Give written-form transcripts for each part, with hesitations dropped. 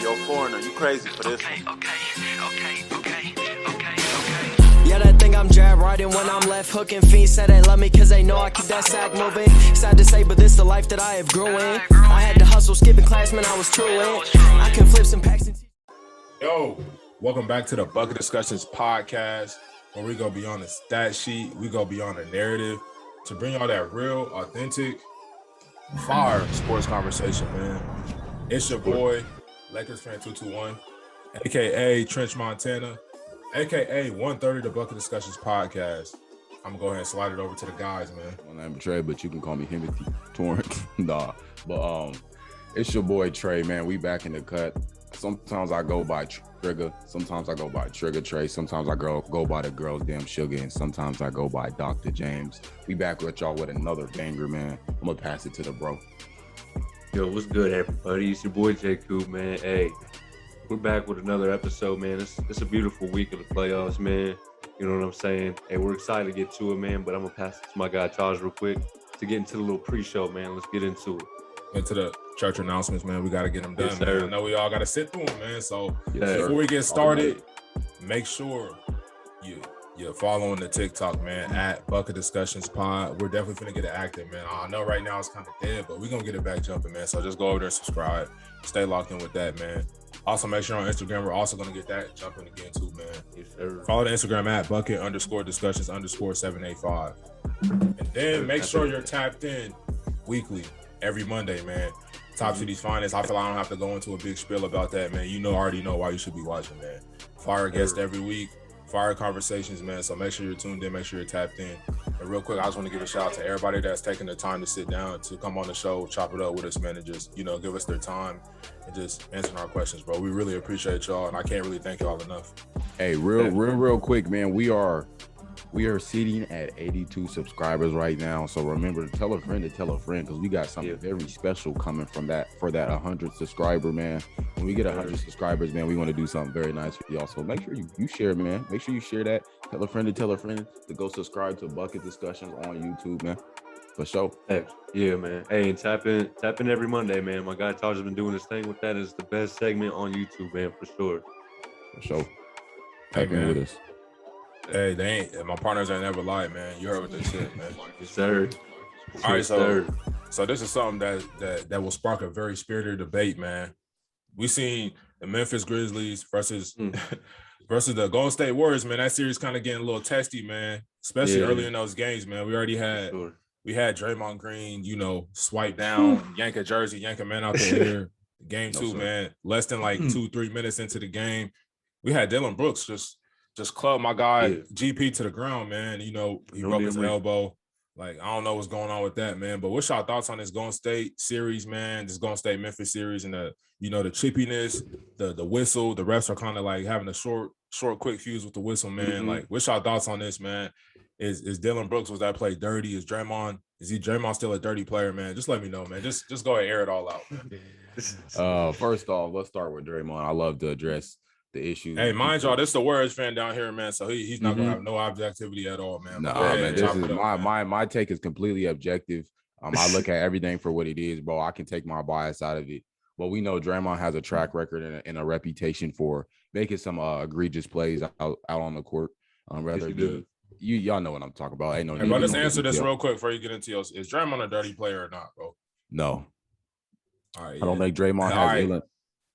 yo, foreigner, you crazy for this one. Yeah, that thing I'm jab riding when I'm left hooking. Fiends say they love me cause they know I keep that sack moving. Sad to say, but this the life that I have grew in. I had to hustle, skipping class, man, I was true in. I can flip some packs and Yo, welcome back to the Bucket Discussions podcast, where we go beyond the stat sheet, we go beyond the narrative to bring y'all that real, authentic, fire sports conversation, man. It's your boy, Lakers fan 221, aka Trench Montana, aka 130 the Bucket Discussions podcast. I'm gonna go ahead and slide it over to the guys, man. My name is Trey, but you can call me Timothy Torrance. Nah, but it's your boy Trey, man. We back in the cut. Sometimes I go by Trigger. Sometimes I go by Trigger Trey. Sometimes I go by the girls Damn Sugar, and sometimes I go by Dr. James. We back with y'all with another banger, man. I'm gonna pass it to the bro. Yo, what's good, everybody? It's your boy J. Coop, man. Hey, we're back with another episode, man. It's a beautiful week of the playoffs, man. You know what I'm saying? Hey, we're excited to get to it, man. But I'm gonna pass it to my guy Charles real quick to get into the little pre-show, man. Let's get into it. Into the church announcements, man. We got to get them done, Yes, man. sir. I know we all got to sit through them, man. So Yes, before sir. we get started, make sure you're following the TikTok, man, at Bucket Discussions Pod. We're definitely finna get it active, man. I know right now it's kind of dead, but we're going to get it back jumping, man. So just go over there and subscribe. Stay locked in with that, man. Also, make sure on Instagram, we're also going to get that jumping again, too, man. Yes, sir. Follow the Instagram at Bucket_Discussions_785. And then make sure you're tapped in weekly, every Monday, man. Top City's Finest. I feel like I don't have to go into a big spiel about that, man. You already know why you should be watching, man. Fire guests every week, fire conversations, man. So make sure you're tuned in, make sure you're tapped in. And real quick, I just want to give a shout out to everybody that's taking the time to sit down, to come on the show, chop it up with us, man, and just, give us their time and just answering our questions, bro. We really appreciate y'all, and I can't really thank y'all enough. Hey, real quick, man. We are sitting at 82 subscribers right now. So remember to tell a friend because we got something very special coming for that 100 subscriber, man. When we get 100 subscribers, man, we want to do something very nice for y'all. So make sure you share, man. Make sure you share that. Tell a friend to go subscribe to Bucket Discussions on YouTube, man. For sure. Hey, yeah, man. Hey, and tap in every Monday, man. My guy Charles has been doing his thing with that. It's the best segment on YouTube, man, for sure. For sure. Hey, Tap in man. with us. Hey, my partners ain't never lied, man. You heard what they said, man. Yes, sir. All right, Yes, sir. so this is something that will spark a very spirited debate, man. We seen the Memphis Grizzlies versus the Golden State Warriors, man. That series kind of getting a little testy, man. Especially early in those games, man. We already had Draymond Green, swipe down, yank a jersey, yank a man out the air. Game two, man. Less than like 2-3 minutes into the game, we had Dylan Brooks just club my guy GP to the ground, man. He broke his elbow. Like, I don't know what's going on with that, man. But what's your thoughts on this Golden State series, man? This Golden State Memphis series, and the chippiness, the whistle. The refs are kind of like having a short, quick fuse with the whistle, man. Like, what's your thoughts on this, man? Is Dylan Brooks, was that play dirty? Is Draymond still a dirty player, man? Just let me know, man. Just go ahead and air it all out, man. First off, let's start with Draymond. I love to address the issue. Hey, mind y'all, this is the Warriors fan down here, man. So he's not gonna have no objectivity at all, man. No, man. This is my take is completely objective. I look at everything for what it is, bro. I can take my bias out of it. But we know Draymond has a track record and a reputation for making some egregious plays out on the court. Y'all know what I'm talking about. Ain't no. Hey, bro, let's answer this real quick before you get into yours. Is Draymond a dirty player or not, bro? No. All right. I don't think Draymond has. Right.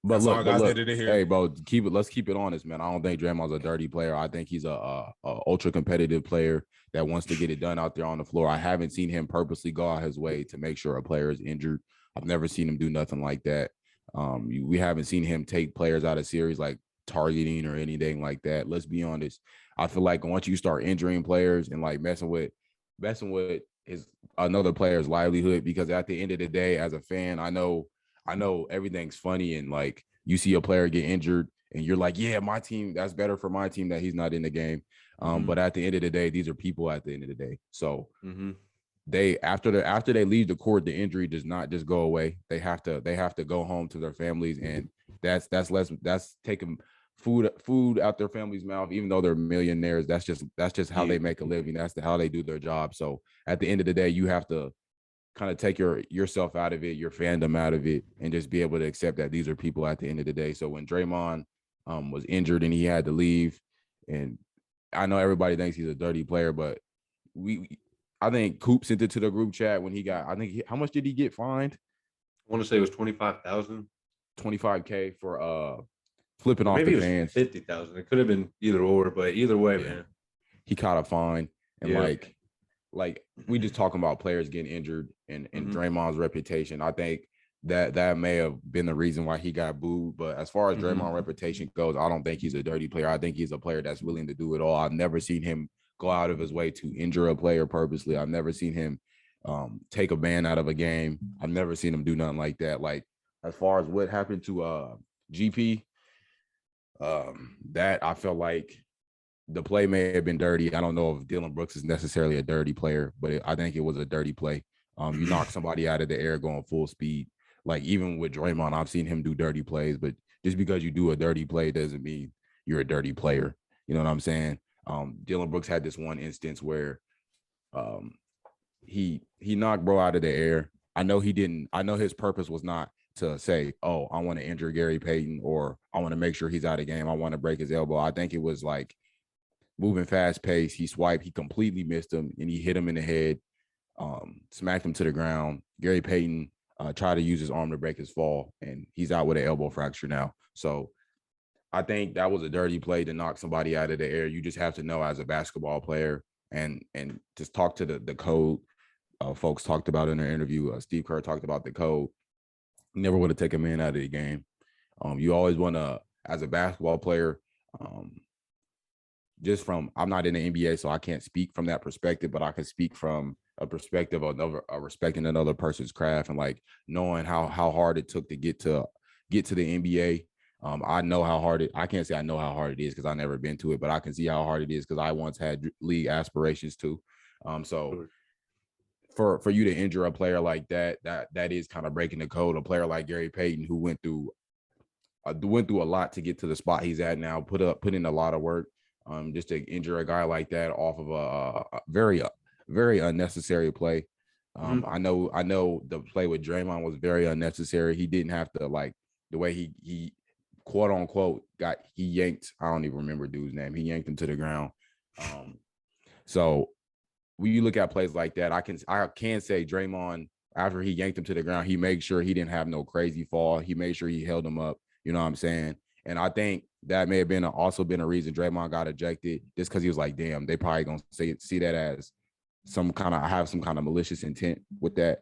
But look, hey, bro, let's keep it honest, man. I don't think Draymond's a dirty player. I think he's a ultra competitive player that wants to get it done out there on the floor. I haven't seen him purposely go out his way to make sure a player is injured. I've never seen him do nothing like that. We haven't seen him take players out of series like targeting or anything like that. Let's be honest. I feel like once you start injuring players and like messing with his another player's livelihood, because at the end of the day, as a fan, I know everything's funny, and like you see a player get injured and you're like, yeah, my team, that's better for my team that he's not in the game. But at the end of the day, these are people at the end of the day. So they after they leave the court, the injury does not just go away. They have to go home to their families, and that's taking food out their family's mouth, even though they're millionaires. That's just how they make a living. That's how they do their job. So at the end of the day, you have to kind of take yourself out of it, your fandom out of it, and just be able to accept that these are people at the end of the day. So when Draymond was injured and he had to leave, and I know everybody thinks he's a dirty player, but I think Coop sent it to the group chat when he got, how much did he get fined? I want to say it was 25,000. 25K for flipping off Maybe the it was fans. 50,000. It could have been either or, but either way, man. He caught a fine. And like we just talking about players getting injured and Draymond's reputation. I think that may have been the reason why he got booed. But as far as Draymond's reputation goes, I don't think he's a dirty player. I think he's a player that's willing to do it all. I've never seen him go out of his way to injure a player purposely. I've never seen him take a man out of a game. I've never seen him do nothing like that. Like as far as what happened to GP, that I felt like the play may have been dirty. I don't know if Dillon Brooks is necessarily a dirty player, but I think it was a dirty play. You knock somebody out of the air going full speed. Like even with Draymond, I've seen him do dirty plays, but just because you do a dirty play doesn't mean you're a dirty player. You know what I'm saying? Dillon Brooks had this one instance where he knocked bro out of the air. I know he didn't. I know his purpose was not to say, oh, I want to injure Gary Payton or I want to make sure he's out of game. I want to break his elbow. I think it was like moving fast pace. He swiped. He completely missed him and he hit him in the head, smacked him to the ground. Gary Payton tried to use his arm to break his fall and he's out with an elbow fracture now. So I think that was a dirty play to knock somebody out of the air. You just have to know as a basketball player and just talk to the code. Folks talked about in their interview. Steve Kerr talked about the code. Never would have taken a man out of the game. You always want to, as a basketball player, just from, I'm not in the NBA, so I can't speak from that perspective, but I can speak from a perspective of respecting another person's craft and like knowing how hard it took to get to the NBA. I know how hard I can't say I know how hard it is because I've never been to it, but I can see how hard it is because I once had league aspirations too. So for you to injure a player like that is kind of breaking the code. A player like Gary Payton, who went through a lot to get to the spot he's at now, put in a lot of work. Just to injure a guy like that off of a very, very unnecessary play. I know the play with Draymond was very unnecessary. He didn't have to, like, the way he quote unquote he yanked, I don't even remember dude's name. He yanked him to the ground. So when you look at plays like that, I can say Draymond, after he yanked him to the ground, he made sure he didn't have no crazy fall. He made sure he held him up. You know what I'm saying? And I think that may have also been a reason Draymond got ejected, just because he was like, damn, they probably gonna see that as some kind of malicious intent with that.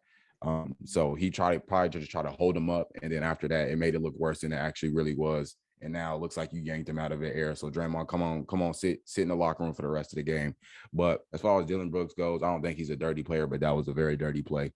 So he probably just try to hold him up, and then after that, it made it look worse than it actually really was. And now it looks like you yanked him out of the air. So Draymond, come on, sit in the locker room for the rest of the game. But as far as Dillon Brooks goes, I don't think he's a dirty player, but that was a very dirty play.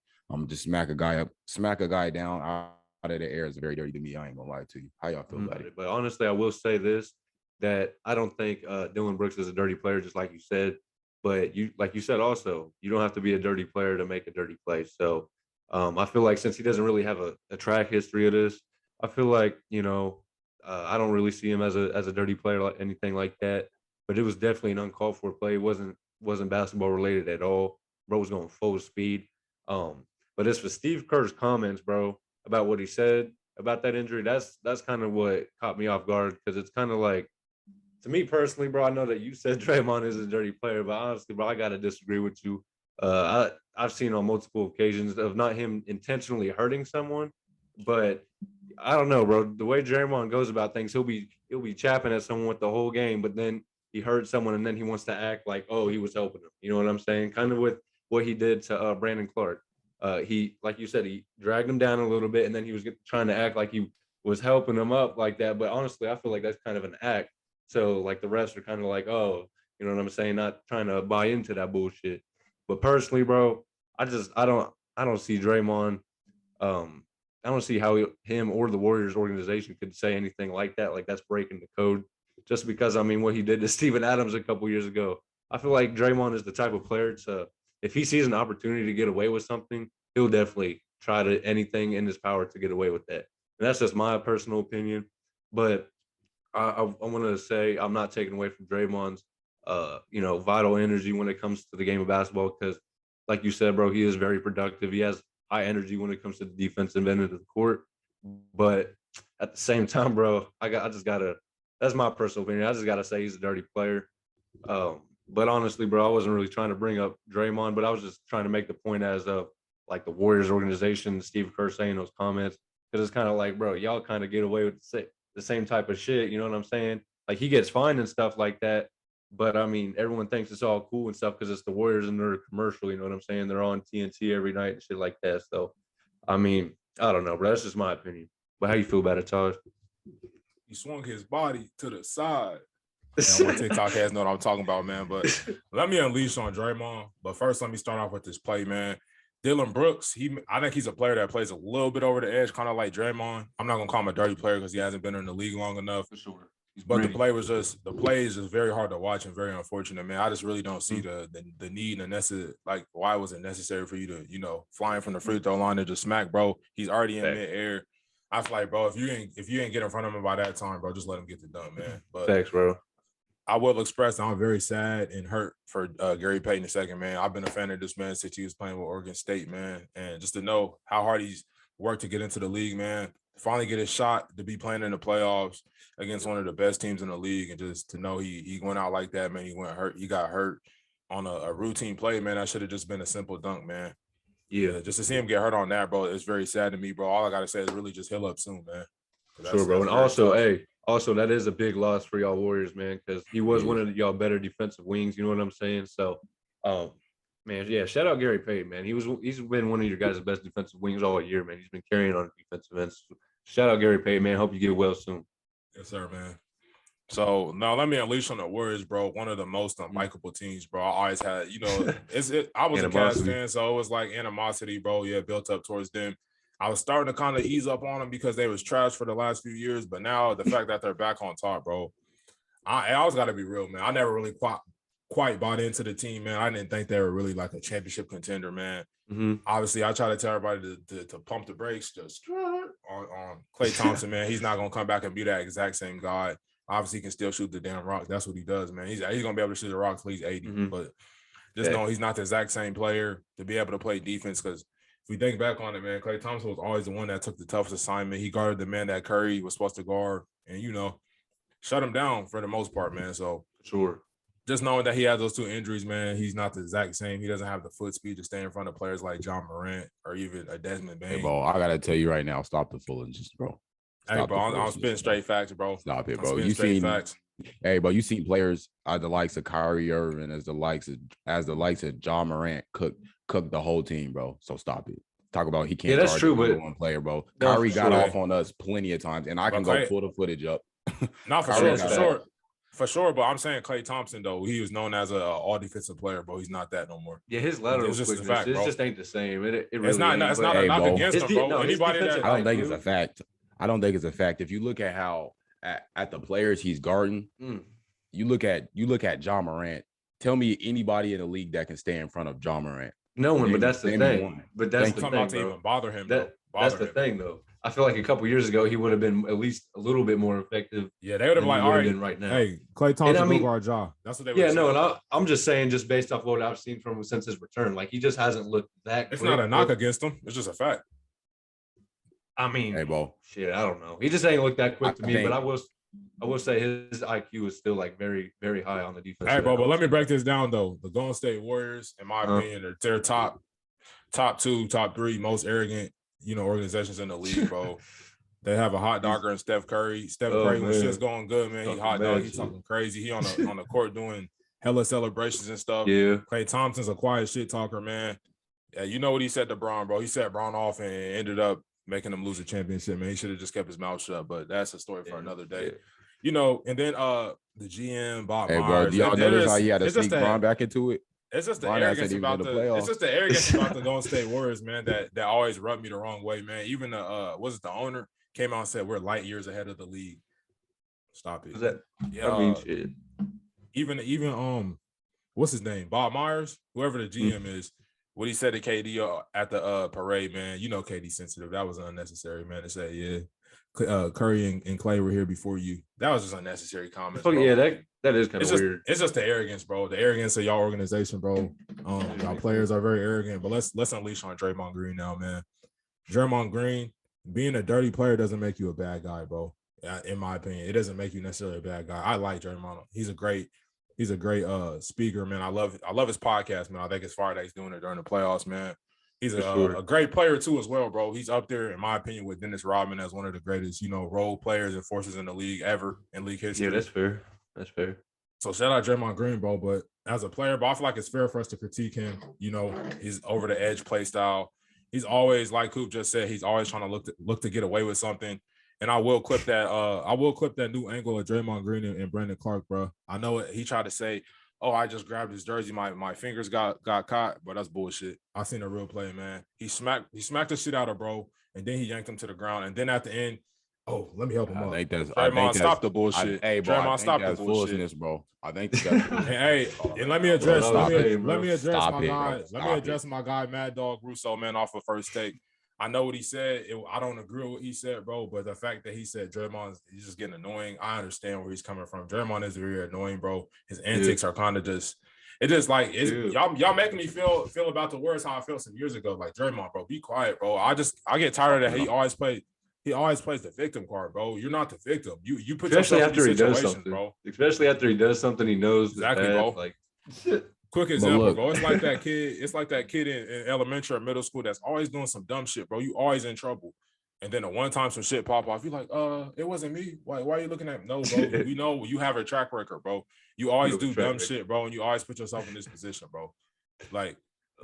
Just smack a guy down out of the air is very dirty to me. I ain't gonna lie to you. How y'all feel about it? But honestly, I will say this, that I don't think Dillon Brooks is a dirty player, just like you said. But like you said also, you don't have to be a dirty player to make a dirty play. So I feel like since he doesn't really have a track history of this, I feel like, I don't really see him as a dirty player, like anything like that. But it was definitely an uncalled for play. It wasn't basketball related at all. Bro was going full speed. But as for Steve Kerr's comments, bro, about what he said about that injury, that's kind of what caught me off guard, because it's kind of like, to me personally, bro, I know that you said Draymond is a dirty player, but honestly, bro, I got to disagree with you. I've seen on multiple occasions of not him intentionally hurting someone, but I don't know, bro. The way Draymond goes about things, he'll be chapping at someone with the whole game, but then he hurt someone and then he wants to act like, oh, he was helping him. You know what I'm saying? Kind of with what he did to Brandon Clark. He, like you said, he dragged him down a little bit and then he was trying to act like he was helping him up like that. But honestly, I feel like that's kind of an act. So like the refs are kind of like, oh, you know what I'm saying? Not trying to buy into that bullshit. But personally, bro, I don't see Draymond. I don't see how him or the Warriors organization could say anything like that. Like that's breaking the code. Just because, I mean, what he did to Steven Adams a couple years ago. I feel like Draymond is the type of player to, if he sees an opportunity to get away with something, he'll definitely try to anything in his power to get away with that. And that's just my personal opinion. But I want to say I'm not taking away from Draymond's, vital energy when it comes to the game of basketball, because like you said, bro, he is very productive. He has high energy when it comes to the defensive end of the court. But at the same time, bro, that's my personal opinion. I just gotta say he's a dirty player. But honestly, bro, I wasn't really trying to bring up Draymond, but I was just trying to make the point as of like the Warriors organization, Steve Kerr saying those comments, because it's kind of like, bro, y'all kind of get away with the same type of shit. You know what I'm saying? Like he gets fined and stuff like that. But I mean, everyone thinks it's all cool and stuff because it's the Warriors and they're a commercial. You know what I'm saying? They're on TNT every night and shit like that. So, I mean, I don't know, bro. That's just my opinion. But how you feel about it, Taj? He swung his body to the side. Man, my TikTok heads know what I'm talking about, man. But let me unleash on Draymond. But first, let me start off with this play, man. Dylan Brooks, I think he's a player that plays a little bit over the edge, kind of like Draymond. I'm not gonna call him a dirty player because he hasn't been in the league long enough. For sure. But the play is just very hard to watch and very unfortunate, man. I just really don't see the need and necessary, like why was it necessary for you to, you know, flying from the free throw line and just smack, bro. He's already in midair. I feel like, bro, if you ain't get in front of him by that time, bro, just let him get it done, man. But thanks, bro. I will express that I'm very sad and hurt for Gary Payton II, man. I've been a fan of this man since he was playing with Oregon State, man. And just to know how hard he's worked to get into the league, man. Finally get his shot to be playing in the playoffs against one of the best teams in the league, and just to know he went out like that, man. He got hurt on a routine play, man. That should have just been a simple dunk, man. Yeah, just to see him get hurt on that, bro, it's very sad to me, bro. All I gotta say is really just heal up soon, man. Sure, bro. And also, that is a big loss for y'all Warriors, man, because he was one of y'all better defensive wings. You know what I'm saying? So, man, yeah, shout out Gary Payton, man. He's been one of your guys' best defensive wings all year, man. He's been carrying on defensive ends. Shout out Gary Payton, man. Hope you get well soon. Yes, sir, man. So now let me unleash on the Warriors, bro. One of the most unlikable teams, bro. I always had, you know, I was a Cavs fan, so it was like animosity, bro. Yeah, built up towards them. I was starting to kind of ease up on them because they was trash for the last few years, but now the fact that they're back on top, bro. I always got to be real, man. I never really quite bought into the team, man. I didn't think they were really like a championship contender, man. Mm-hmm. Obviously, I try to tell everybody to pump the brakes, just on Klay Thompson, man. He's not gonna come back and be that exact same guy. Obviously, he can still shoot the damn rock. That's what he does, man. He's gonna be able to shoot the rock till he's 80. Mm-hmm. But just know he's not the exact same player to be able to play defense. Because if we think back on it, man, Klay Thompson was always the one that took the toughest assignment. He guarded the man that Curry was supposed to guard, and shut him down for the most part, man. So sure. Just knowing that he has those two injuries, man, he's not the exact same. He doesn't have the foot speed to stay in front of players like John Morant or even a Desmond Bain. Hey, bro, I gotta tell you right now, stop the foolishness, bro. Hey, bro, I'm spitting straight facts, bro. Stop it, bro. Hey, bro, you seen players the likes of Kyrie Irving, as the likes of John Morant cook the whole team, bro. So stop it. Talk about he can't. Yeah, that's true, but one player, bro. Kyrie got off on us plenty of times, and I can go pull the footage up. Not for sure. For sure, but I'm saying Klay Thompson, though, he was known as an all-defensive player, bro. He's not that no more. Yeah, his lateral quickness, it just ain't the same. It really it's not a knock against him, bro. I don't think it's a fact. I don't think it's a fact. If you look at how at the players he's guarding, you look at John Morant. Tell me anybody in the league that can stay in front of John Morant. No one, but that's the thing. But that's the thing, bro. To even bother him, that's the thing, though. I feel like a couple years ago he would have been at least a little bit more effective. Yeah, they would have been like, all right now. Hey, Klay Thompson, go guard Ja. That's what they would. Yeah, no, and I'm just saying, just based off what I've seen from him since his return, like he just hasn't looked that. It's not a knock against him. It's just a fact. I mean, hey, bro, shit, I don't know. He just ain't looked that quick to me, but I will say his IQ is still like very, very high on the defense. Hey, bro, but let me break this down though. The Golden State Warriors, in my opinion, they're top 2, top 3 most arrogant, organizations in the league, bro. They have a hot dogger in Steph Curry. Steph Curry was just going good, man. He hot dog. He's talking crazy. He on the court doing hella celebrations and stuff. Yeah. Klay Thompson's a quiet shit talker, man. Yeah, you know what he said to Bron, bro. He set Bron off and ended up making him lose a championship, man. He should have just kept his mouth shut, but that's a story for another day. Yeah. And then the GM, Bob Myers. Bro, do y'all notice how he had to sneak Bron back into it? It's just the arrogance about the Golden State Warriors, man, that always rubbed me the wrong way, man. Even the owner came out and said we're light years ahead of the league. Stop it. Shit. Even what's his name? Bob Myers, whoever the GM is, what he said to KD at the parade, man. You know KD sensitive. That was unnecessary, man, to say, yeah. Curry and Clay were here before you. That was just unnecessary comments. Oh, bro. yeah, that is kind of weird. It's just the arrogance, bro. The arrogance of y'all organization, bro. Y'all players are very arrogant, but let's unleash on Draymond Green now, man. Draymond Green, being a dirty player doesn't make you a bad guy, bro. In my opinion, it doesn't make you necessarily a bad guy. I like Draymond. He's a great speaker, man. I love his podcast, man. I think it's fire that he's doing it during the playoffs, man. He's a great player too as well, bro. He's up there, in my opinion, with Dennis Rodman as one of the greatest, role players and forces in the league ever in league history. Yeah, that's fair. So shout out Draymond Green, bro. But as a player, I feel like it's fair for us to critique him. His over the edge play style. He's always, like Coop just said, he's always trying to look to get away with something. And I will clip that. I will clip that new angle of Draymond Green and Brandon Clark, bro. I know he tried to say, "Oh, I just grabbed his jersey. My fingers got caught," but that's bullshit. I seen a real play, man. He smacked the shit out of bro, and then he yanked him to the ground. And then at the end, oh, let me help him up. Draymond, stop the bullshit. Draymond, stop the bullshit, bro. I think that's and let me address. Let me address my my guy Mad Dog Russo, man, off of First Take. I know what he said. I don't agree with what he said, bro. But the fact that he said he's just getting annoying, I understand where he's coming from. Draymond is very annoying, bro. His antics are kind of y'all making me feel about the words how I felt some years ago. Like, Draymond, bro, be quiet, bro. I get tired of that. He always plays the victim card, bro. You're not the victim. You put especially yourself after in he does situations, something, bro. Especially after he does something he knows exactly, bro. Like, quick example, bro. It's like that kid. It's like that kid in elementary or middle school that's always doing some dumb shit, bro. You always in trouble. And then the one time some shit pop off, you're like, it wasn't me. Why are you looking at me? No, bro. We know you have a track record, bro. You always do dumb shit, bro, and you always put yourself in this position, bro. Like,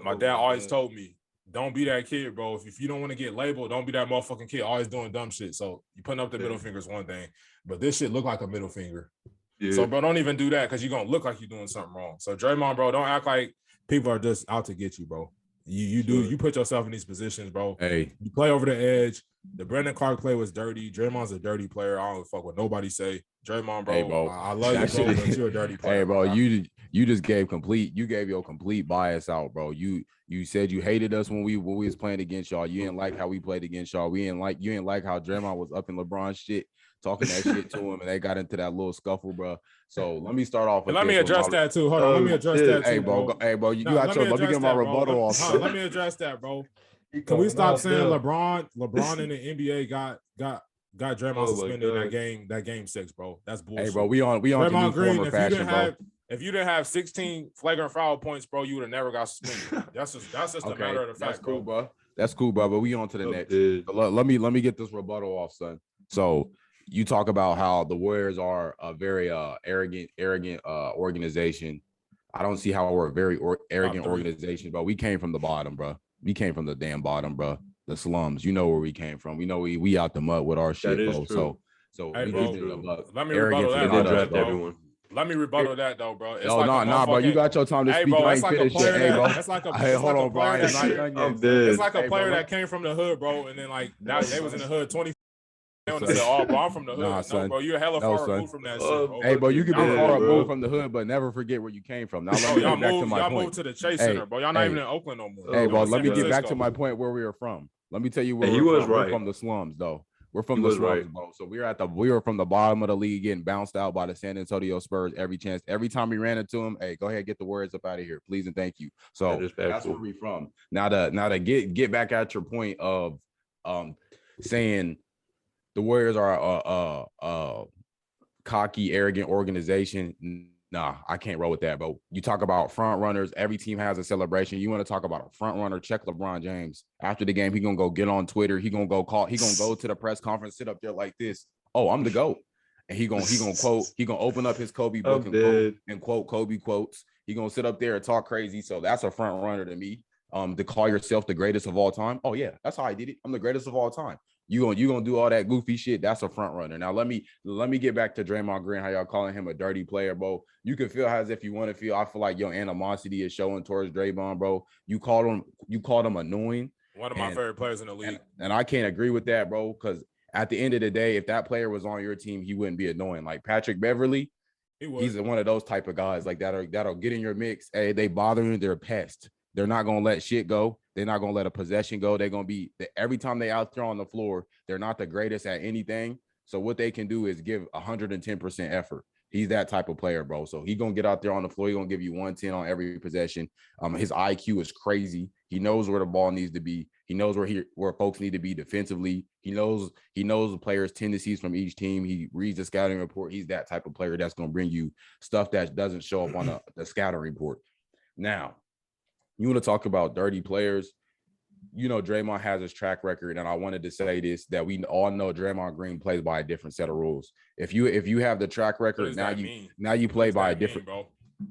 my dad always told me, don't be that kid, bro. If you don't want to get labeled, don't be that motherfucking kid always doing dumb shit. So you putting up the middle finger is one thing, but this shit look like a middle finger. Yeah. So, bro, don't even do that because you're going to look like you're doing something wrong. So, Draymond, bro, don't act like people are just out to get you, bro. You put yourself in these positions, bro. Hey. You play over the edge. The Brandon Clark play was dirty. Draymond's a dirty player. I don't fuck what nobody say. Draymond, bro, hey, bro. I love you, bro, but you're a dirty player. Hey, bro, you just gave your complete bias out, bro. You said you hated us when we was playing against y'all. You didn't like how we played against y'all. You didn't like how Draymond was up in LeBron's shit, talking that shit to him, and they got into that little scuffle, bro. So let me start off. Let me address that too. Hold on, let me address that too. Hey, bro, you got your. Let me get my rebuttal off. Let me address that, bro. Can we stop saying LeBron in the NBA got Draymond suspended in that game 6, bro? That's bullshit. Hey, bro, we on Draymond Green, fashion, bro. If you didn't have 16 flagrant foul points, bro, you would have never got suspended. That's just a matter of the fact, that's cool, bro. That's cool, bro. But we on to the next. Let me get this rebuttal off, son. So you talk about how the Warriors are a very arrogant organization. I don't see how we're a very arrogant organization, but we came from the bottom, bro. We came from the damn bottom, bro. The slums. You know where we came from. We know we out the mud with our shit, bro. So hey, we bro, let me rebuttal that, bro. Let me rebuttal that though, bro. It's bro. You got your time to speak. Bro, it's like a player. Hey, bro. It's like a hold on, bro. It's like a player that came from the hood, bro, and then like now they was in the hood 20. Bro, I'm from the hood. Nah, son. No, bro, you're hella far removed from that shit, bro. Hey, bro, you can be far removed from the hood, but never forget where you came from. Now let me get back to my point. Y'all moved to the Chase Center, bro. Y'all not even in Oakland no more. Hey, bro, let me get back to my point where we are from. Let me tell you where we're from the slums, though. We're from the slums, bro. So we were from the bottom of the league, getting bounced out by the San Antonio Spurs every time we ran into them. Hey, go ahead, get the words up out of here, please and thank you. So that's where we from. Now to get back at your point of saying the Warriors are a cocky, arrogant organization. Nah, I can't roll with that, bro. You talk about front runners. Every team has a celebration. You want to talk about a front runner? Check LeBron James. After the game, he gonna go get on Twitter. He gonna go to the press conference, sit up there like this. Oh, I'm the GOAT. And he gonna quote. He gonna open up his Kobe book and quote Kobe quotes. He gonna sit up there and talk crazy. So that's a front runner to me. To call yourself the greatest of all time. Oh yeah, that's how I did it. I'm the greatest of all time. You gonna do all that goofy shit? That's a front runner. Now let me get back to Draymond Green. How y'all calling him a dirty player, bro? You can feel as if you want to feel. I feel like your animosity is showing towards Draymond, bro. You called him annoying. One of my favorite players in the league. And I can't agree with that, bro. Because at the end of the day, if that player was on your team, he wouldn't be annoying. Like Patrick Beverly, he's one of those type of guys like that'll get in your mix. Hey, they bother you. They're a pest. They're not going to let shit go. They're not going to let a possession go. They're going to be every time they out there on the floor, they're not the greatest at anything. So what they can do is give 110% effort. He's that type of player, bro. So he's going to get out there on the floor. He's going to give you 110 on every possession. His IQ is crazy. He knows where the ball needs to be. He knows where folks need to be defensively. He knows the players' tendencies from each team. He reads the scouting report. He's that type of player that's going to bring you stuff that doesn't show up on the scouting report. Now, you want to talk about dirty players. You know, Draymond has his track record, and I wanted to say this, that we all know Draymond Green plays by a different set of rules. If you have the track record, now you play by a different, bro.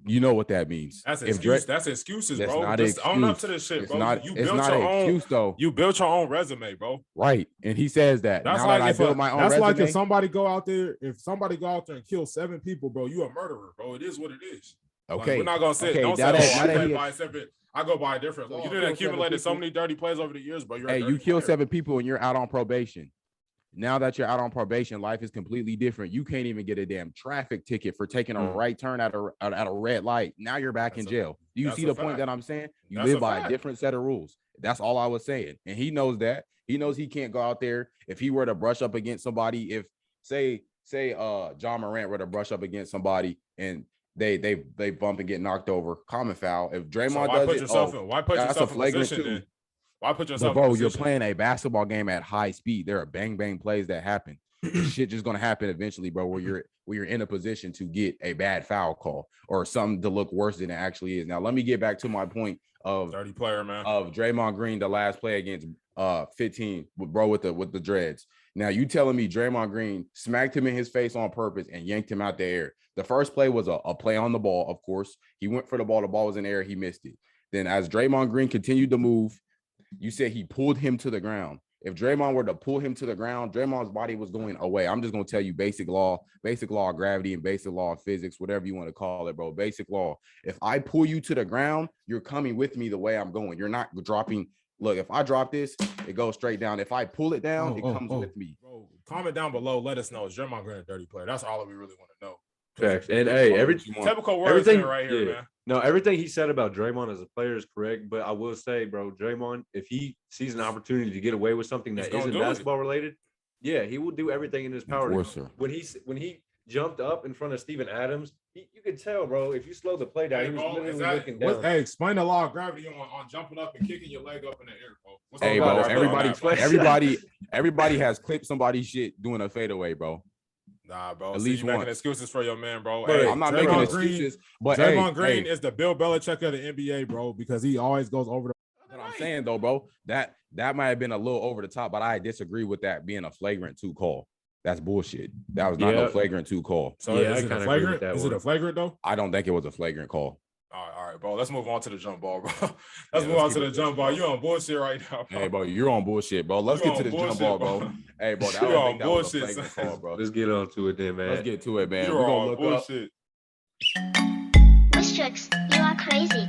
You know what that means. That's excuses, that's bro. Not Just excuse. own up to this shit, bro. It's not an excuse, though. You built your own resume, bro. Right. And he says that. That's now like that I built my own resume. That's like if somebody go out there and kill 7 people, bro, you a murderer, bro. It is what it is. Okay. Like, we're not gonna say don't say I go by a different law. You didn't accumulated so many dirty plays over the years, bro. You kill 7 people and you're out on probation. Now that you're out on probation, life is completely different. You can't even get a damn traffic ticket for taking a right turn at a red light. Now you're back in jail. Do you see the point that I'm saying? You live by a different set of rules. That's all I was saying. And he knows that. He knows he can't go out there. If he were to brush up against somebody, if say John Morant were to brush up against somebody and they bump and get knocked over, common foul. If Draymond why put yourself in position then? Why put yourself? Bro, you're playing a basketball game at high speed. There are bang plays that happen. Shit just gonna happen eventually, bro. Where you're in a position to get a bad foul call or something to look worse than it actually is. Now let me get back to my point of dirty player, man. Of Draymond Green, the last play against 15, bro, with the dreads. Now you telling me Draymond Green smacked him in his face on purpose and yanked him out the air? The first play was a play on the ball, of course. He went for the ball was in the air, he missed it. Then as Draymond Green continued to move, you said he pulled him to the ground. If Draymond were to pull him to the ground, Draymond's body was going away. I'm just going to tell you basic law of gravity and basic law of physics, whatever you want to call it, bro. Basic law. If I pull you to the ground, you're coming with me the way I'm going. You're not dropping. Look, if I drop this, it goes straight down. If I pull it down, it comes with me. Bro, comment down below. Let us know. Is Draymond Green a dirty player? That's all we really want to know. Facts. And hey, typical words right here, man. No, everything he said about Draymond as a player is correct, but I will say, bro, Draymond, if he sees an opportunity to get away with something that isn't basketball related, yeah, he will do everything in his power. Of course, sir. When he jumped up in front of Steven Adams, you could tell, bro. If you slow the play down, he was literally looking down. Hey, explain the law of gravity on jumping up and kicking your leg up in the air, bro. Hey, bro, everybody has clipped somebody's shit doing a fadeaway, bro. Nah, bro. At least you making excuses for your man, bro. Hey, I'm not making excuses, but Draymond Green is the Bill Belichick of the NBA, bro, because he always goes over the. What I'm saying though, bro, that might have been a little over the top, but I disagree with that being a flagrant 2 call. That's bullshit. That was not no flagrant 2 call. So is it a flagrant? Is it a flagrant though? I don't think it was a flagrant call. All right, bro. Let's move on to the jump ball, bro. Let's move on to the jump ball. You on bullshit right now, bro. Hey, bro, you're on bullshit, bro. Let's get to this jump ball, bro. Hey, bro, you're on bullshit, call, bro. Let's get on to it then, man. Let's get to it, man. We're gonna look bullshit. Mistrix, you are crazy.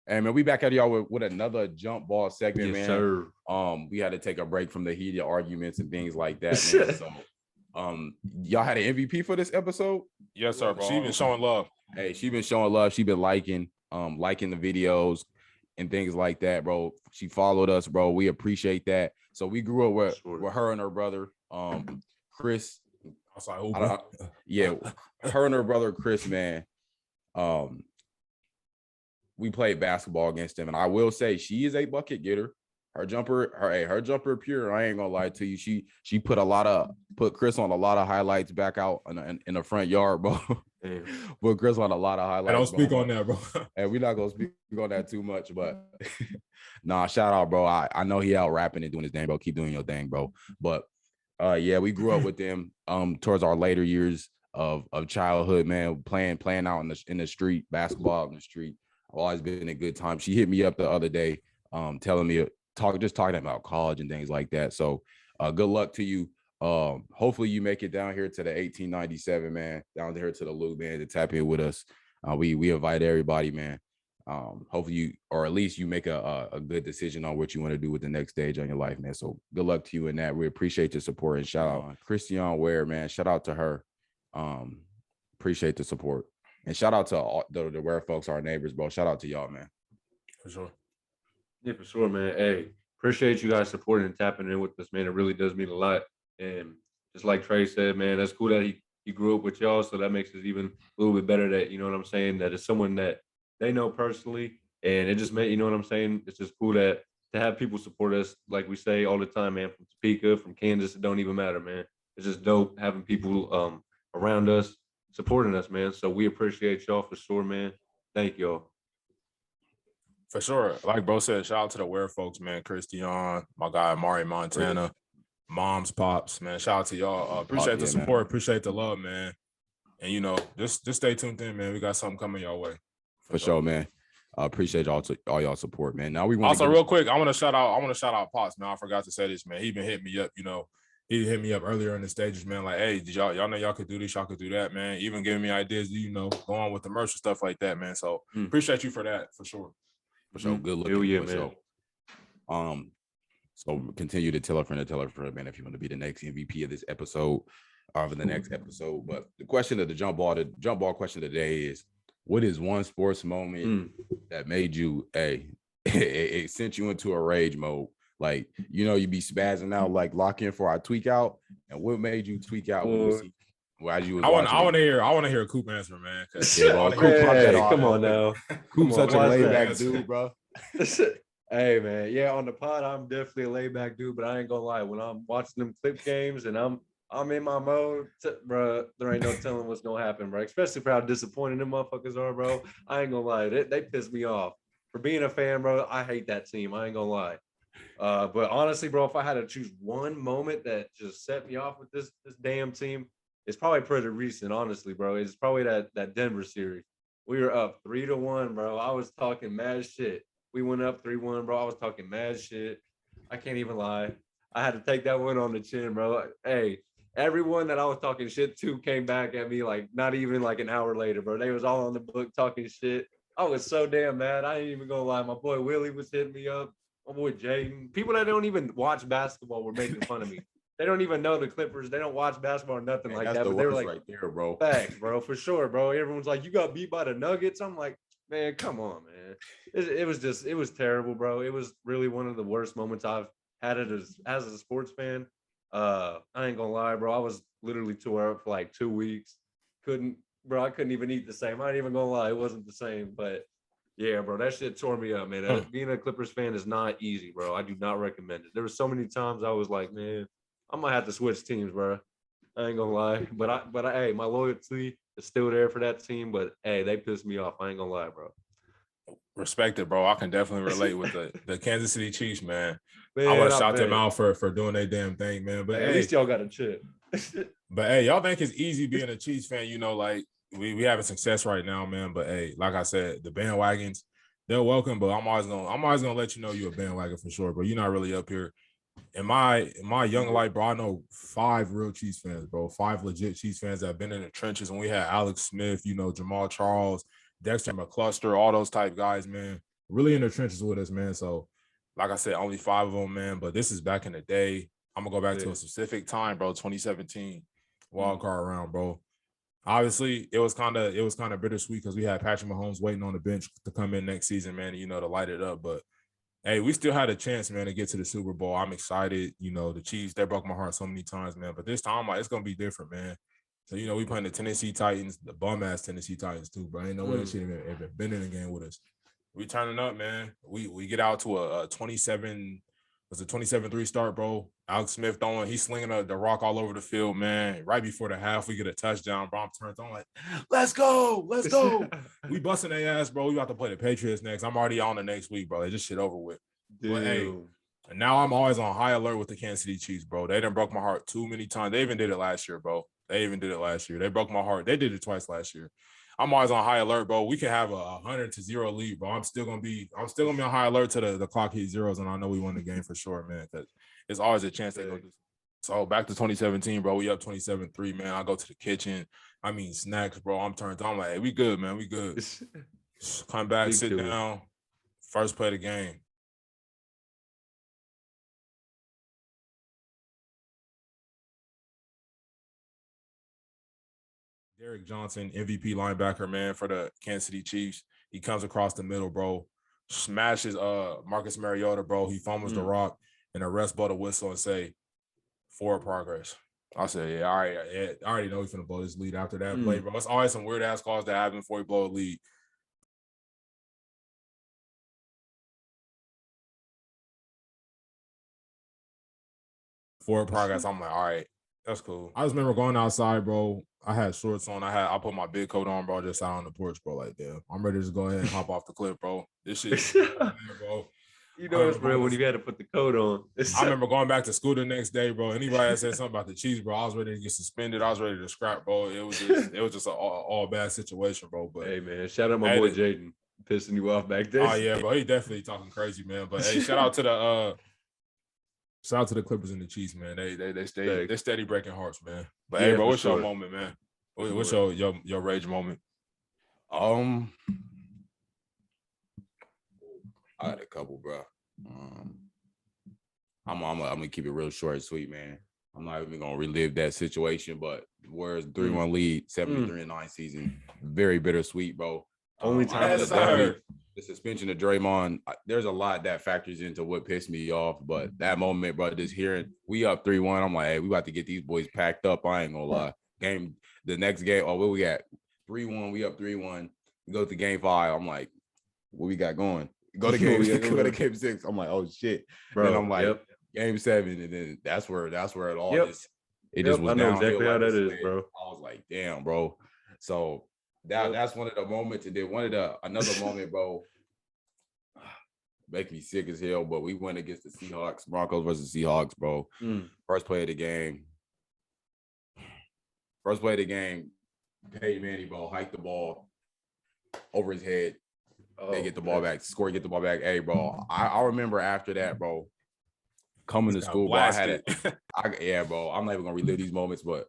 Hey, man, we back at y'all with another jump ball segment, man. Sir. We had to take a break from the heated arguments and things like that, man. So, y'all had an MVP for this episode? Yes, sir, bro. She been showing love. Hey, she been showing love. She been liking the videos and things like that, bro. She followed us, bro. We appreciate that. So we grew up with her and her brother, Chris. Her and her brother, Chris, man. We played basketball against him, and I will say she is a bucket getter. Her jumper pure. I ain't gonna lie to you. She put Chris on a lot of highlights back out in the front yard, bro. Put Chris on a lot of highlights. I don't speak on that, bro. And we're not gonna speak on that too much, but nah, shout out, bro. I know he out rapping and doing his thing, bro. Keep doing your thing, bro. But yeah, we grew up with them towards our later years of childhood, man. Playing out in the street, basketball out in the street. I've always been a good time. She hit me up the other day, telling me talking about college and things like that. So good luck to you. Hopefully you make it down here to the 1897, man, down here to the Lou, man, to tap in with us. We invite everybody, man. hopefully you, or at least you make a good decision on what you want to do with the next stage on your life, man. So good luck to you in that. We appreciate your support, and shout out Christian Ware, man. Shout out to her. Appreciate the support, and shout out to all the Ware folks, our neighbors, bro. Shout out to y'all, man. For sure. Yeah, for sure, man. Hey, appreciate you guys supporting and tapping in with us, man. It really does mean a lot. And just like Trey said, man, that's cool that he grew up with y'all, so that makes it even a little bit better that, you know what I'm saying, that it's someone that they know personally, and it just made, you know what I'm saying, it's just cool that to have people support us, like we say all the time, man, from Topeka, from Kansas, it don't even matter, man. It's just dope having people around us supporting us, man. So we appreciate y'all for sure, man. Thank y'all. For sure. Like bro said, shout out to the Ware folks, man. Christian, my guy, Mari Montana, Moms, Pops, man. Shout out to y'all. Appreciate the support. Man. Appreciate the love, man. And, you know, just stay tuned in, man. We got something coming your way. For sure, man. Appreciate all y'all support, man. Now we want also real quick, I want to shout out Pops, man. I forgot to say this, man. He been hitting me up, you know. He hit me up earlier in the stages, man. Like, hey, did y'all know y'all could do this, y'all could do that, man. Even giving me ideas, you know, going with the merch and stuff like that, man. So appreciate you for that, for sure. For sure. Good looking. Yeah, man. So continue to tell a friend, man, if you want to be the next MVP of this episode or the next episode. But the question of the jump ball question today is, what is one sports moment that made you it sent you into a rage mode? Like, you know, you be spazzing out, like lock in for our tweak out. And what made you tweak out when you see while you was I want to hear a Coop answer, man. Come on now. Coop's such a laid back dude, bro. Hey man, yeah, on the pod, I'm definitely a laid back dude, but I ain't gonna lie. When I'm watching them clip games and I'm in my mode, bro, there ain't no telling what's gonna happen, bro. Especially for how disappointed them motherfuckers are, bro. I ain't gonna lie, they piss me off. For being a fan, bro, I hate that team. I ain't gonna lie. But honestly, bro, if I had to choose one moment that just set me off with this damn team, it's probably pretty recent, honestly, bro. It's probably that Denver series. We were up 3-1, bro. I was talking mad shit. We went up 3-1, bro. I was talking mad shit. I can't even lie. I had to take that one on the chin, bro. Hey, everyone that I was talking shit to came back at me like not even like an hour later, bro. They was all on the book talking shit. I was so damn mad. I ain't even gonna lie. My boy Willie was hitting me up. My boy Jaden. People that don't even watch basketball were making fun of me. They don't even know the Clippers. They don't watch basketball or nothing like that. But they were like, right there, bro. Facts, bro, for sure, bro. Everyone's like, you got beat by the Nuggets. I'm like, man, come on, man. It was terrible, bro. It was really one of the worst moments I've had it as a sports fan. I ain't gonna lie, bro. I was literally tore up for like 2 weeks. I couldn't even eat the same. I ain't even gonna lie, it wasn't the same. But yeah, bro, that shit tore me up, man. Being a Clippers fan is not easy, bro. I do not recommend it. There were so many times I was like, man, I might have to switch teams, bro. I ain't gonna lie. But hey, my loyalty is still there for that team. But hey, they pissed me off. I ain't gonna lie, bro. Respect it, bro. I can definitely relate with the Kansas City Chiefs, man. I want to shout them out for doing their damn thing, man. But at least y'all got a chip. But hey, y'all think it's easy being a Chiefs fan, you know, like we having success right now, man. But hey, like I said, the bandwagons, they're welcome, but I'm always gonna let you know you're a bandwagon for sure, bro. You're not really up here. In my young life, bro, I know 5 real Chiefs fans, bro. 5 legit Chiefs fans that have been in the trenches when we had Alex Smith, you know, Jamal Charles, Dexter McCluster, all those type guys, man. Really in the trenches with us, man. So, like I said, only 5 of them, man. But this is back in the day. I'm gonna go back to a specific time, bro. 2017 wild card round, bro. Obviously, it was kind of bittersweet because we had Patrick Mahomes waiting on the bench to come in next season, man. You know, to light it up, but hey, we still had a chance, man, to get to the Super Bowl. I'm excited. You know, the Chiefs, they broke my heart so many times, man. But this time, like, it's going to be different, man. So, you know, we playing the Tennessee Titans, the bum-ass Tennessee Titans, too, bro. Ain't no way they should have been in the game with us. We turning up, man. We get out to a 27-3 start, bro. Alex Smith he's slinging the rock all over the field, man. Right before the half, we get a touchdown. Bro, I'm turned on like, let's go. We busting their ass, bro. We about to play the Patriots next. I'm already on the next week, bro. They just shit over with. But hey, and now I'm always on high alert with the Kansas City Chiefs, bro. They done broke my heart too many times. They even did it last year, bro. They broke my heart. They did it twice last year. I'm always on high alert, bro. We could have a 100-0 lead, bro. I'm still gonna be on high alert to the clock hit zeros, and I know we won the game for sure, man. Because it's always a chance they go do. So back to 2017, bro. We up 27-3, man. I go to the kitchen. I mean snacks, bro. I'm turned on. I'm like, hey, we good, man. We good. Come back, Speak sit to it. down. First play of the game. Derek Johnson, MVP linebacker, man, for the Kansas City Chiefs. He comes across the middle, bro. Smashes Marcus Mariota, bro. He fumbles the rock, and the refs blow the whistle and say, forward progress. I said, yeah, all right. Yeah, I already know he's going to blow this lead after that play, bro. It's always some weird-ass calls that happen before he blow a lead. Forward progress, I'm like, all right, that's cool. I just remember going outside, bro. I had shorts on. I put my big coat on, bro, just out on the porch, bro. Like, damn, I'm ready to just go ahead and hop off the cliff, bro. This shit, bro. You know it's real when you got to put the coat on. I remember going back to school the next day, bro. Anybody that said something about the Chiefs, bro, I was ready to get suspended. I was ready to scrap, bro. It was just an all bad situation, bro. But hey, man, shout out my boy Jaden pissing you off back there. Oh yeah, bro, he definitely talking crazy, man. But hey, shout out to the Clippers and the Chiefs, man. They're steady breaking hearts, man. But hey, bro, what's your moment, man? What's your rage moment? I had a couple, bro. I'm gonna keep it real short and sweet, man. I'm not even gonna relive that situation, but whereas 3-1 lead, 73-9 season, very bittersweet, bro. Only time the suspension of Draymond, there's a lot that factors into what pissed me off, but that moment, bro, just hearing we up 3-1, I'm like, hey, we about to get these boys packed up. I ain't gonna lie. The next game, what we got? 3-1, we up 3-1. We go to game 5. I'm like, what we got going? Go to game 6. I'm like, oh shit. Bro, then I'm like, game 7, and then that's where it all just was I know exactly how that is, bro. I was like, damn, bro. So that's one of the moments, and then another moment, bro. Make me sick as hell, but we went against the Seahawks, Broncos versus Seahawks, bro. First play of the game. Peyton Manning, bro, hike the ball over his head. They get the ball back, score, get the ball back. Hey, bro, I remember after that, bro, coming to school, bro, bro, I'm not even gonna relive these moments, but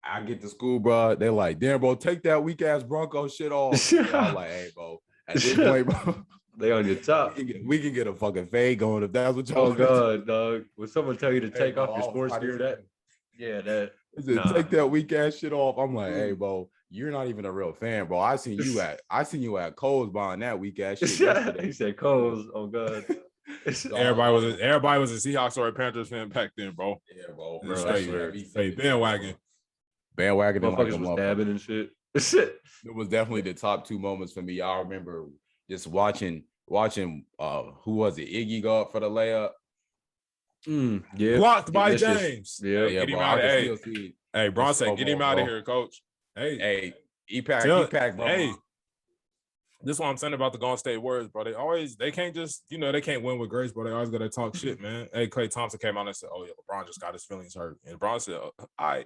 I get to school, bro. They're like, damn, bro, take that weak ass Bronco shit off. I'm like, hey, bro, at this point, bro, they on your top. We can get a fucking fade going if that's what y'all. Oh god, dog. When someone tell you to take off your sports gear, take that weak ass shit off. I'm like, hey, bro, you're not even a real fan, bro. I seen you at Cole's buying that weak ass shit yesterday. He said Cole's. Oh god. Everybody was a Seahawks or a Panthers fan back then, bro. Yeah, bro. Straight bandwagon. Motherfuckers was dabbing and shit. It was definitely the top 2 moments for me. I remember just watching who was it? Iggy go up for the layup. Blocked by James. Yeah, get him out. Hey, Bron said, get him out of here, coach. Hey, E-Pack, bro. Hey, this is what I'm saying about the Golden State Warriors, bro. They can't just, they can't win with grace, bro. They always got to talk shit, man. Hey, Klay Thompson came out and said, oh, yeah, LeBron just got his feelings hurt. And Bron said, I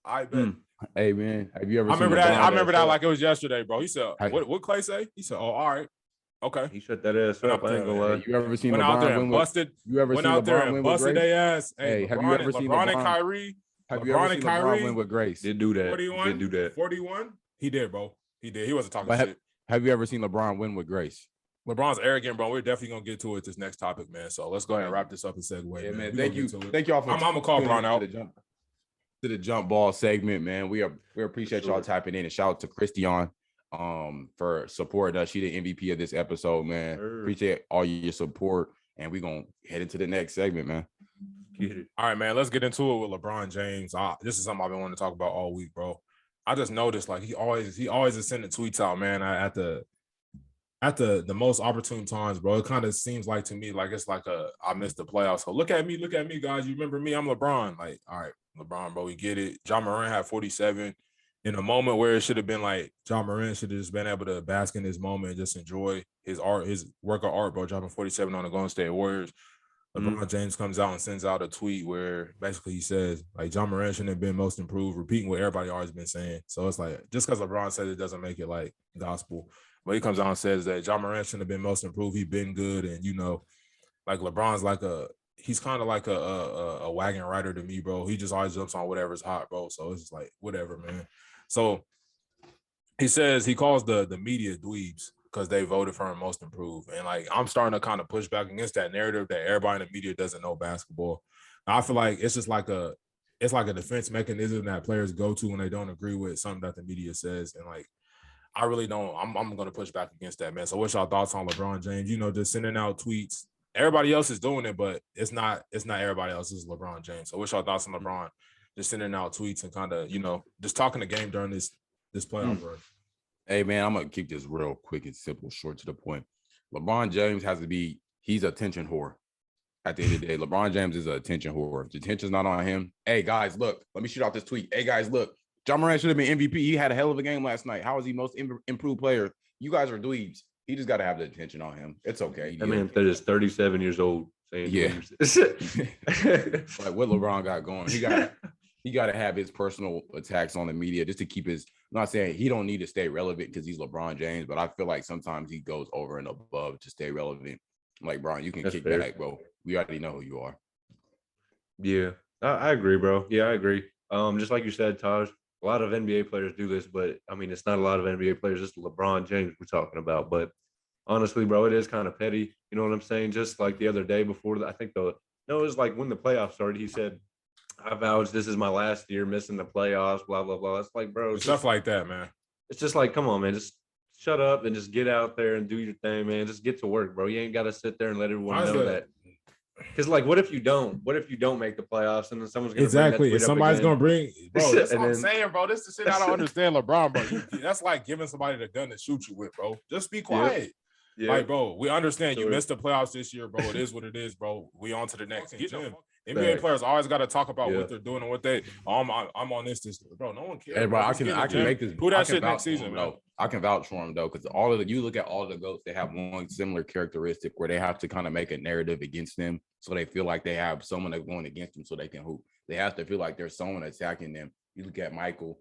bet. Hey, man, have you ever I remember that like it was yesterday, bro. He said, what Klay say? He said, oh, all right. Okay. He shut that ass up. I ain't gonna lie. You ever seen LeBron out there and busted? You ever went seen out there LeBron and busted their ass? Hey, have you ever seen LeBron and Kyrie? Have you ever seen LeBron win with grace? Did do that. 41? Did do that. 41? He did, bro. He did. He wasn't talking shit. Have you ever seen LeBron win with grace? LeBron's arrogant, bro. We're definitely gonna get to it this next topic, man. So let's go ahead and wrap this up and segue. Yeah, man. Thank y'all for. I'm gonna call Bron out to the jump ball segment, man. We appreciate y'all tapping in, and shout out to Christian for supporting us. She the MVP of this episode, man. Appreciate all your support, and we're gonna head into the next segment, man. All right, man. Let's get into it with LeBron James. This is something I've been wanting to talk about all week, bro. I just noticed like he always is sending tweets out, man, at the most opportune times, bro. It kind of seems like to me like it's like I missed the playoffs. So look at me, guys. You remember me? I'm LeBron. Like, all right, LeBron, bro, we get it. John Moran had 47 in a moment where it should have been like John Moran should have just been able to bask in his moment and just enjoy his art, his work of art, bro. Dropping 47 on the Golden State Warriors. LeBron James comes out and sends out a tweet where basically he says, like, John Moran shouldn't have been most improved, repeating what everybody always been saying. So it's like, just because LeBron says it doesn't make it like gospel. But he comes out and says that John Moran shouldn't have been most improved. He's been good. And, like LeBron's like he's kind of like a wagon rider to me, bro. He just always jumps on whatever's hot, bro. So it's just like, whatever, man. So he says he calls the media dweebs because they voted for him most improved. And like I'm starting to kind of push back against that narrative that everybody in the media doesn't know basketball. I feel like it's just like a defense mechanism that players go to when they don't agree with something that the media says. And like I really don't. I'm gonna push back against that, man. So what's y'all thoughts on LeBron James? Just sending out tweets. Everybody else is doing it, but it's not everybody else. It's LeBron James. So what's your thoughts on LeBron just sending out tweets and kind of, just talking the game during this playoff run? Hey, man, I'm going to keep this real quick and simple, short to the point. LeBron James he's a attention whore. At the end of the day, LeBron James is an attention whore. If the attention's not on him, hey, guys, look, let me shoot out this tweet. Hey, guys, look, John Morant should have been MVP. He had a hell of a game last night. How is he most improved player? You guys are dweebs. He just got to have the attention on him. It's okay. I mean, that is 37 years old. Saying yeah. Like what LeBron got going. He got to have his personal attacks on the media just to keep his – I'm not saying he don't need to stay relevant because he's LeBron James, but I feel like sometimes he goes over and above to stay relevant. Like, Bron, you can kick back, bro. We already know who you are. Yeah, I agree, bro. Yeah, I agree. Just like you said, Taj, a lot of NBA players do this, but, I mean, it's not a lot of NBA players. It's LeBron James we're talking about. But, honestly, bro, it is kind of petty. You know what I'm saying? Just like the other day before, it was like when the playoffs started, he said, I vouch this is my last year missing the playoffs, blah, blah, blah. It's like, bro. Stuff like that, man. It's just like, come on, man. Just shut up and just get out there and do your thing, man. Just get to work, bro. You ain't got to sit there and let everyone know that. Because, like, what if you don't? What if you don't make the playoffs and then someone's going to exactly? If somebody's going to bring, bro, that's what I'm saying, bro. This is the shit I don't understand, LeBron, bro. That's like giving somebody the gun to shoot you with, bro. Just be quiet. Yeah. Like, bro, we understand you missed the playoffs this year, bro. It is what it is, bro. We on to the next team. NBA players always got to talk about what they're doing and what they. I'm on this, bro. No one cares. Hey, bro, I can make this. Who that shit next season, bro? I can vouch for him though, because you look at all of the GOATs, they have one similar characteristic where they have to kind of make a narrative against them, so they feel like they have someone that's going against them, so they can hoop. They have to feel like there's someone attacking them. You look at Michael,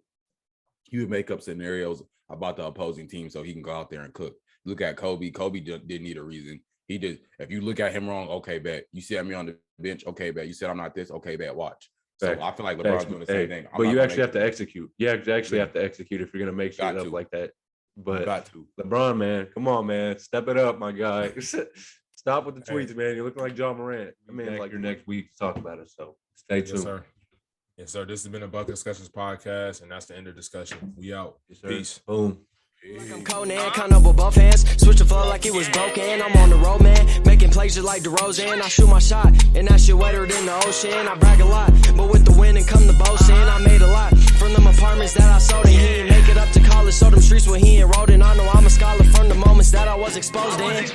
he would make up scenarios about the opposing team so he can go out there and cook. Look at Kobe. Kobe didn't need a reason. He did. If you look at him wrong, okay, bet. You set me on the bench, okay, bet. You said I'm not this, okay, bet. Watch. So I feel like LeBron's doing the same thing. But you actually have to execute. You actually have to execute if you're gonna make shit up like that. But LeBron, man, come on, man, step it up, my guy. Stop with the tweets, man. You're looking like John Morant. I mean, like your next week to talk about it. So stay tuned. Yes, sir. Yes, sir. This has been a Bucket Discussions podcast, and that's the end of discussion. We out. Yes, sir. Peace. Boom. Like I'm Conan, count up with both hands. Switch the flow like it was broken. I'm on the road, man. Making plays just like DeRozan. I shoot my shot, and that shit wetter than the ocean. I brag a lot, but with the wind and come the boast in. I made a lot from them apartments that I sold in. He didn't make it up to college, so them streets where he enrolled in. I know I'm a scholar from the moments that I was exposed in.